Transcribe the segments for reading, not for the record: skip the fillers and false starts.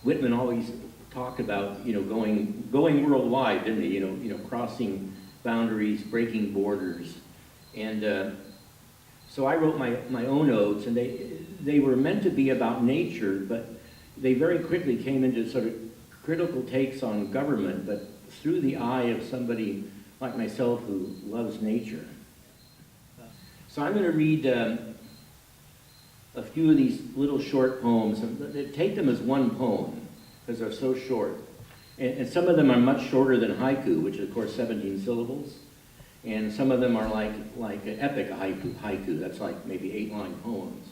Whitman always talked about, going worldwide, didn't he? Crossing boundaries, breaking borders. And so I wrote my own odes, and they were meant to be about nature, but they very quickly came into sort of critical takes on government, but through the eye of somebody like myself who loves nature. So I'm going to read a few of these little short poems, and take them as one poem, because they're so short. And some of them are much shorter than haiku, which is, of course, 17 syllables. And some of them are like an epic haiku. That's like maybe 8-line poems.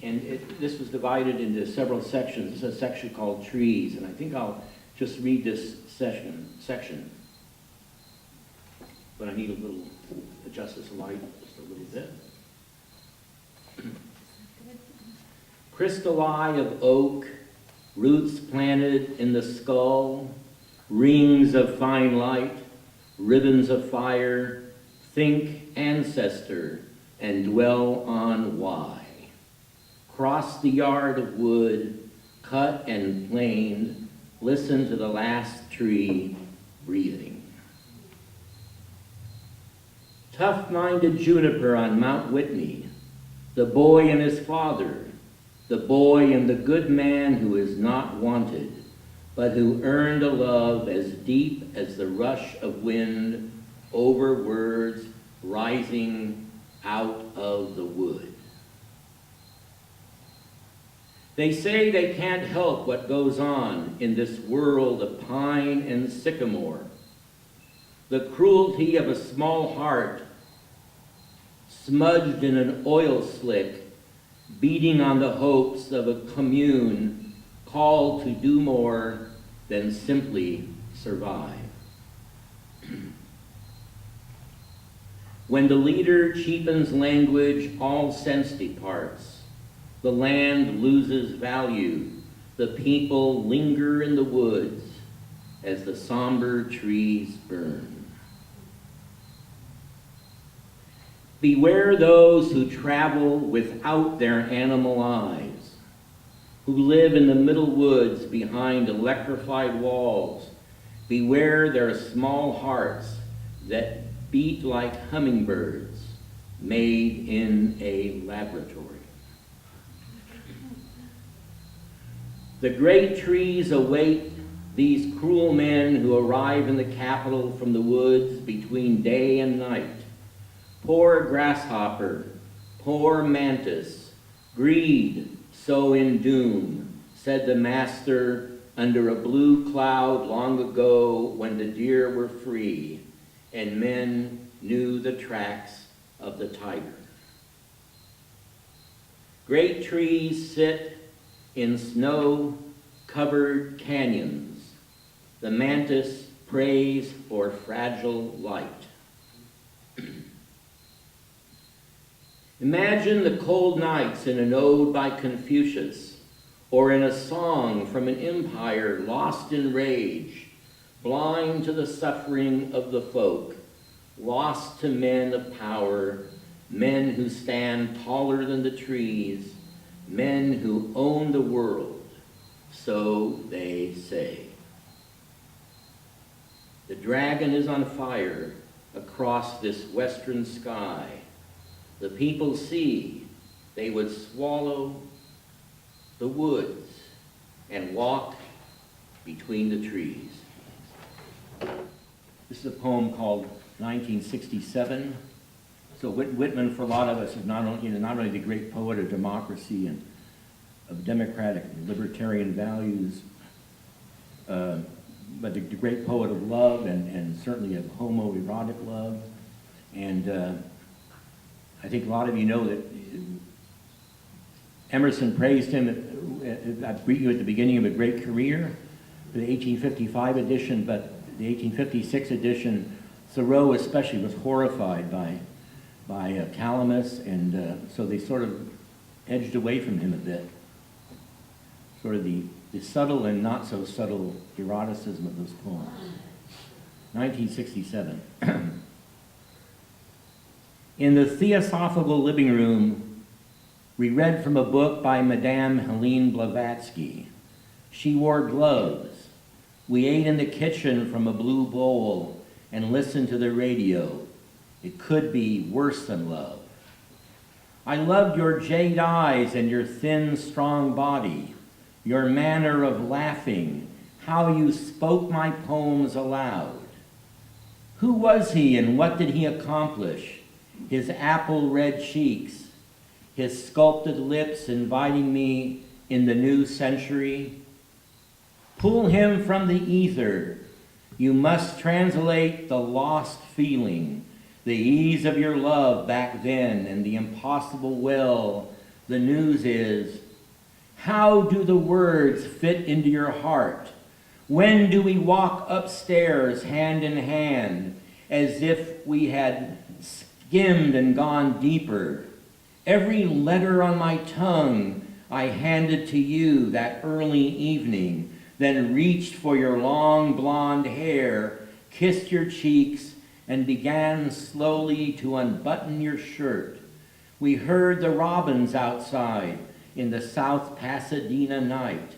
And this was divided into several sections. There's a section called Trees, and I think I'll just read this section. But I need a little, adjust this light just a little bit. Crystal eye of oak, roots planted in the skull, rings of fine light, ribbons of fire, think ancestor and dwell on why. Cross the yard of wood, cut and planed, listen to the last tree breathing. Tough-minded juniper on Mount Whitney, the boy and his father, the boy and the good man who is not wanted, but who earned a love as deep as the rush of wind over words rising out of the wood. They say they can't help what goes on in this world of pine and sycamore. The cruelty of a small heart smudged in an oil slick, beating on the hopes of a commune called to do more than simply survive. When the leader cheapens language, all sense departs. The land loses value. The people linger in the woods as the somber trees burn. Beware those who travel without their animal eyes, who live in the middle woods behind electrified walls. Beware their small hearts that beat like hummingbirds made in a laboratory. The great trees await these cruel men who arrive in the capital from the woods between day and night. Poor grasshopper, poor mantis, greed sow in doom, said the master under a blue cloud long ago when the deer were free and men knew the tracks of the tiger. Great trees sit in snow-covered canyons. The mantis prays for fragile light. Imagine the cold nights in an ode by Confucius, or in a song from an empire lost in rage, blind to the suffering of the folk, lost to men of power, men who stand taller than the trees, men who own the world, so they say. The dragon is on fire across this western sky. The people see they would swallow the woods and walk between the trees. This is a poem called 1967. So Whitman, for a lot of us, is not only the great poet of democracy and of democratic and libertarian values, but the great poet of love and certainly of homoerotic love. And I think a lot of you know that Emerson praised him, I greet you at the beginning of a great career, for the 1855 edition, but the 1856 edition, Thoreau especially was horrified by Calamus, and so they sort of edged away from him a bit. Sort of the subtle and not so subtle eroticism of those poems. 1967. In the Theosophical living room, we read from a book by Madame Helene Blavatsky. She wore gloves. We ate in the kitchen from a blue bowl and listened to the radio. It could be worse than love. I loved your jade eyes and your thin, strong body, your manner of laughing, how you spoke my poems aloud. Who was he and what did he accomplish? His apple red cheeks, his sculpted lips inviting me in the new century. Pull him from the ether. You must translate the lost feeling, the ease of your love back then and the impossible well. The news is, how do the words fit into your heart? When do we walk upstairs hand in hand as if we had skimmed and gone deeper? Every letter on my tongue I handed to you that early evening, then reached for your long blonde hair, kissed your cheeks, and began slowly to unbutton your shirt. We heard the robins outside in the South Pasadena night.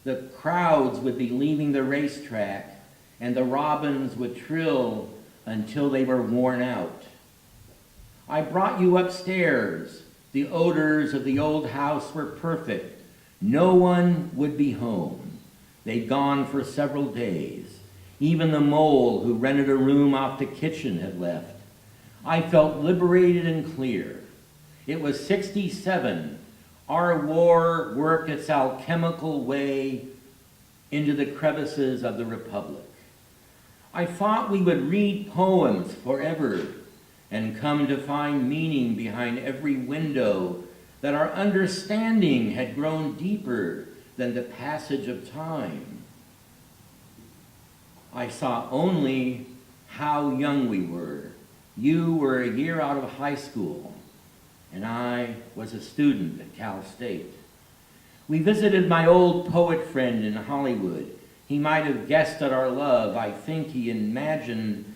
The crowds would be leaving the racetrack, and the robins would trill until they were worn out. I brought you upstairs. The odors of the old house were perfect. No one would be home. They'd gone for several days. Even the mole who rented a room off the kitchen had left. I felt liberated and clear. It was 67. Our war worked its alchemical way into the crevices of the Republic. I thought we would read poems forever and come to find meaning behind every window, that our understanding had grown deeper than the passage of time. I saw only how young we were. You were a year out of high school, and I was a student at Cal State. We visited my old poet friend in Hollywood. He might have guessed at our love. I think he imagined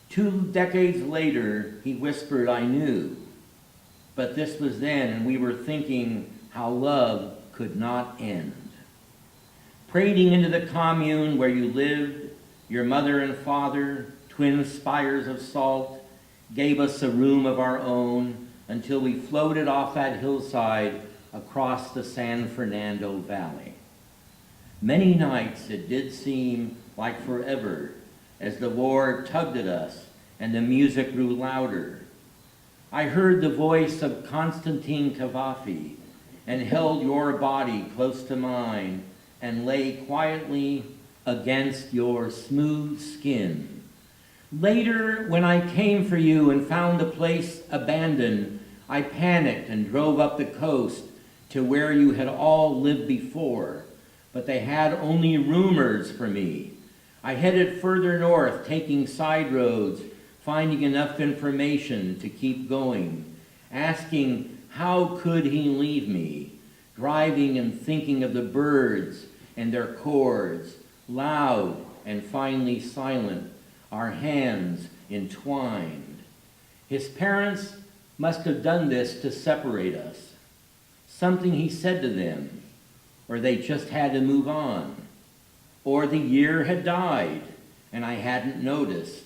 2 decades later, he whispered, I knew. But this was then, and we were thinking how love could not end. Parading into the commune where you lived, your mother and father, twin spires of salt, gave us a room of our own until we floated off that hillside across the San Fernando Valley. Many nights it did seem like forever as the war tugged at us and the music grew louder. I heard the voice of Constantine Cavafy and held your body close to mine and lay quietly against your smooth skin. Later, when I came for you and found the place abandoned, I panicked and drove up the coast to where you had all lived before, but they had only rumors for me. I headed further north, taking side roads, finding enough information to keep going, asking how could he leave me, driving and thinking of the birds and their chords, loud and finally silent, our hands entwined. His parents must have done this to separate us. Something he said to them, or they just had to move on. Or the year had died and I hadn't noticed.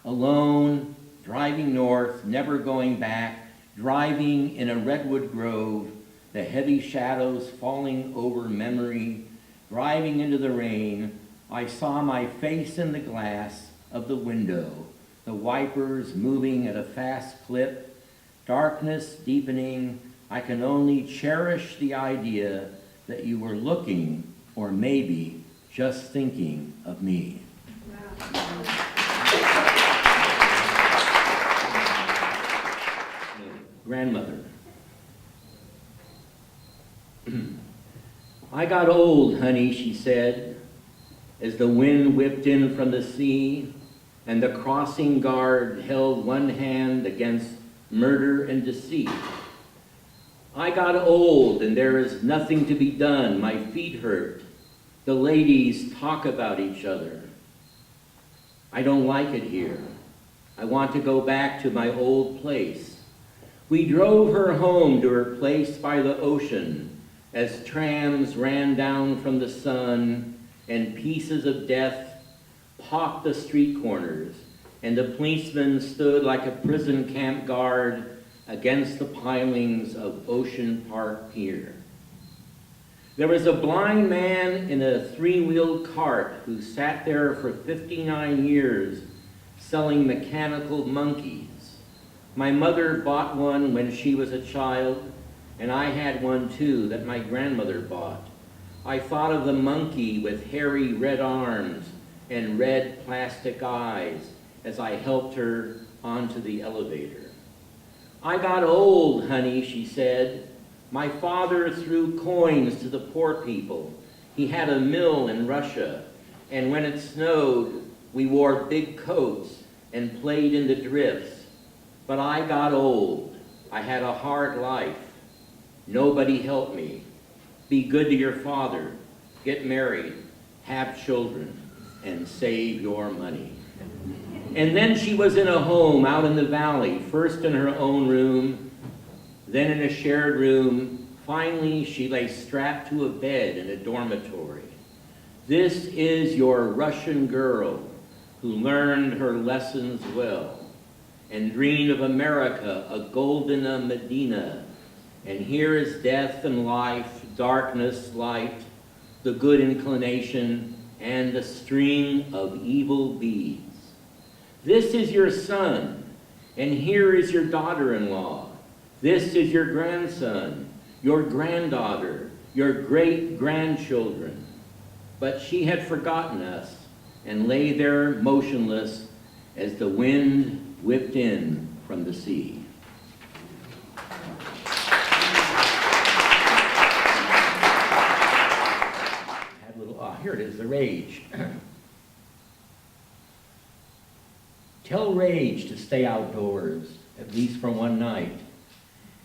Alone, driving north, never going back, driving in a redwood grove, the heavy shadows falling over memory, driving into the rain, I saw my face in the glass of the window, the wipers moving at a fast clip, darkness deepening. I can only cherish the idea that you were looking, or maybe just thinking of me. Grandmother. I got old, honey, she said, as the wind whipped in from the sea, and the crossing guard held one hand against murder and deceit. I got old, and there is nothing to be done. My feet hurt. The ladies talk about each other. I don't like it here. I want to go back to my old place. We drove her home to her place by the ocean, as trams ran down from the sun and pieces of death pocked the street corners, and the policeman stood like a prison camp guard against the pilings of Ocean Park Pier. There was a blind man in a three-wheeled cart who sat there for 59 years selling mechanical monkeys. My mother bought one when she was a child, and I had one too that my grandmother bought. I thought of the monkey with hairy red arms and red plastic eyes as I helped her onto the elevator. I got old, honey, she said. My father threw coins to the poor people. He had a mill in Russia, and when it snowed, we wore big coats and played in the drifts. But I got old. I had a hard life. Nobody helped me. Be good to your father. Get married. Have children. And save your money. And then she was in a home out in the valley, first in her own room, then in a shared room. Finally, she lay strapped to a bed in a dormitory. This is your Russian girl who learned her lessons well and dreamed of America, a golden Medina. And here is death and life, darkness, light, the good inclination, and a string of evil beads. This is your son, and here is your daughter-in-law. This is your grandson, your granddaughter, your great-grandchildren. But she had forgotten us and lay there motionless as the wind whipped in from the sea. Here it is, the rage. Tell rage to stay outdoors, at least for one night.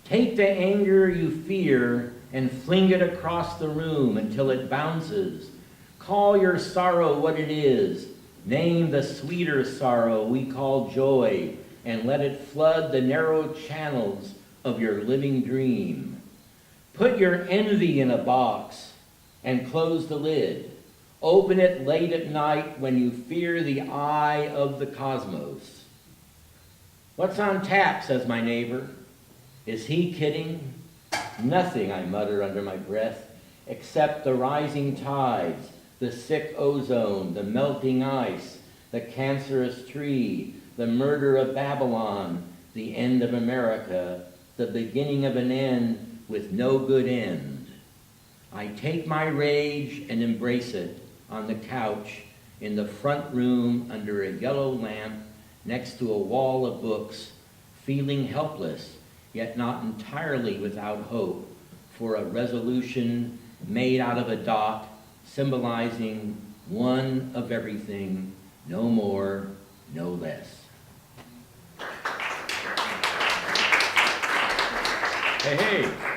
Take the anger you fear and fling it across the room until it bounces. Call your sorrow what it is. Name the sweeter sorrow we call joy, and let it flood the narrow channels of your living dream. Put your envy in a box and close the lid. Open it late at night when you fear the eye of the cosmos. What's on tap, says my neighbor. Is he kidding? Nothing, I mutter under my breath, except the rising tides, the sick ozone, the melting ice, the cancerous tree, the murder of Babylon, the end of America, the beginning of an end with no good end. I take my rage and embrace it on the couch in the front room under a yellow lamp next to a wall of books, feeling helpless, yet not entirely without hope for a resolution made out of a dot symbolizing one of everything, no more, no less. Hey, hey.